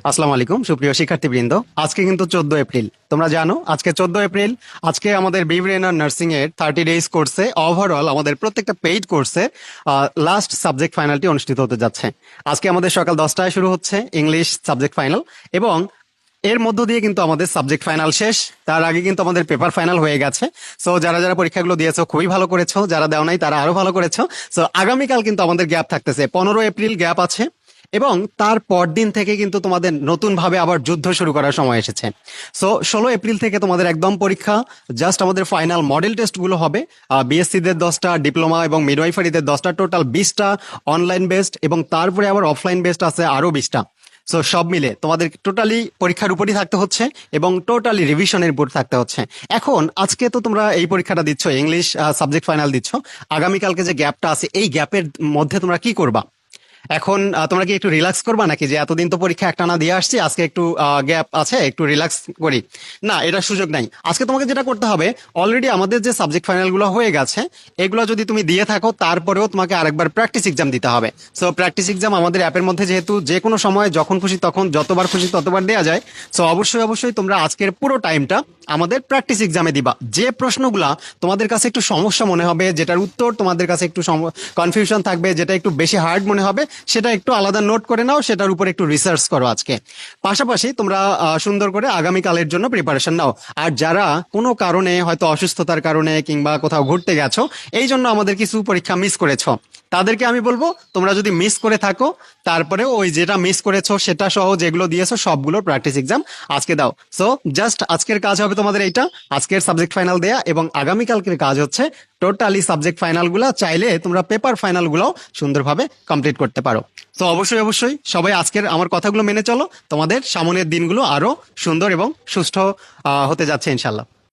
আসসালামু আলাইকুম সুপ্রিয় শিক্ষার্থীবৃন্দ। আজকে কিন্তু 14 এপ্রিল, তোমরা জানো আজকে 14 এপ্রিল। আজকে আমাদের বিবিএনআর নার্সিং এর 30 ডেজ কোর্সে ওভারঅল আমাদের প্রত্যেকটা পেইড কোর্সে লাস্ট সাবজেক্ট ফাইনালটি অনুষ্ঠিত হতে যাচ্ছে। আজকে আমাদের সকাল 10টায় শুরু হচ্ছে ইংলিশ সাবজেক্ট ফাইনাল, এবং এর মধ্য দিয়ে কিন্তু আমাদের সাবজেক্ট ফাইনাল শেষ। তার আগে কিন্তু আমাদের পেপার ফাইনাল হয়ে গেছে। সো যারা যারা পরীক্ষাগুলো দিয়েছো খুবই ভালো করেছো, যারা দেও নাই তারা আরো ভালো করেছো। সো আগামীকাল কিন্তু আমাদের গ্যাপ থাকতেছে, 15 এপ্রিল গ্যাপ আছে, এবং তার পরদিন থেকে কিন্তু তোমাদের নতুন ভাবে আবার যুদ্ধ শুরু করার সময় এসেছে। সো 16 এপ্রিল থেকে তোমাদের একদম পরীক্ষা। জাস্ট আমাদের ফাইনাল মডেল টেস্ট গুলো হবে। বিএসসি দের 10টা, ডিপ্লোমা এবং মিডওয়াইফারিদের 10টা, টোটাল 20টা অনলাইন বেসড, এবং তারপরে আবার অফলাইন বেসড আছে আরো 20টা। সো সব মিলে তোমাদের টোটালি পরীক্ষার উপরই থাকতে হচ্ছে এবং টোটালি রিভিশনের উপর থাকতে হচ্ছে। এখন আজকে তো তোমরা এই পরীক্ষাটা দিচ্ছ, ইংলিশ সাবজেক্ট ফাইনাল দিচ্ছ। আগামীকালকে যে গ্যাপটা আছে এই গ্যাপের মধ্যে তোমরা কি করবা? এখন তোমরা কি একটু রিল্যাক্স করবা, নাকি যে এতদিন তো পরীক্ষা একটানা দিয়ে আসছি, আজকে একটু গ্যাপ আছে একটু রিল্যাক্স করি? না, এটা সুযোগ নাই। আজকে তোমাকে যেটা করতে হবে, অলরেডি আমাদের যে সাবজেক্ট ফাইনাল গুলো হয়ে গেছে এগুলো যদি তুমি দিয়ে থাকো, তারপরেও তোমাকে আরেকবার প্র্যাকটিস এক্সাম দিতে হবে। সো প্র্যাকটিস এক্সাম আমাদের অ্যাপের মধ্যে যেহেতু যে কোনো সময় যখন খুশি তখন যতবার খুশি ততবার দেওয়া যায়। সো অবশ্যই অবশ্যই তোমরা আজকের পুরো টাইমটা আমাদের প্র্যাকটিস এক্সামে দিবা। যে প্রশ্নগুলা তোমাদের কাছে একটু সমস্যা মনে হবে, যেটার উত্তর তোমাদের কাছে একটু কনফিউশন থাকবে, যেটা একটু বেশি হার্ড মনে হবে, সেটা একটু আলাদা নোট করে নাও, সেটার উপর একটু রিসার্চ করো আজকে। পাশাপাশি তোমরা সুন্দর করে আগামীকালের জন্য প্রিপারেশন নাও। আর যারা কোনো কারণে, হয়তো অসুস্থতার কারণে কিংবা কোথাও ঘুরতে গেছো, এই জন্য আমাদের কিছু পরীক্ষা মিস করেছো, তাদেরকে আমি বলবো তোমরা যদি মিস করে থাকো, তারপরে ওই যেটা মিস করেছো সেটা সহ যেগুলো দিয়েছো সবগুলো প্র্যাকটিস এক্সাম আজকে দাও। সো জাস্ট আজকের কাজ হবে তোমাদের এইটা, আজকের সাবজেক্ট ফাইনাল দেয়া, এবং আগামীকালকের কাজ হচ্ছে টোটালি সাবজেক্ট ফাইনাল গুলা চাইলে তোমরা পেপার ফাইনাল গুলাও সুন্দরভাবে কমপ্লিট করতে পারো। তো অবশ্যই অবশ্যই সবাই আজকের আমার কথাগুলো মেনে চলো, তোমাদের সামনের দিনগুলো আরো সুন্দর এবং সুষ্ঠু হতে যাচ্ছে ইনশাল্লাহ।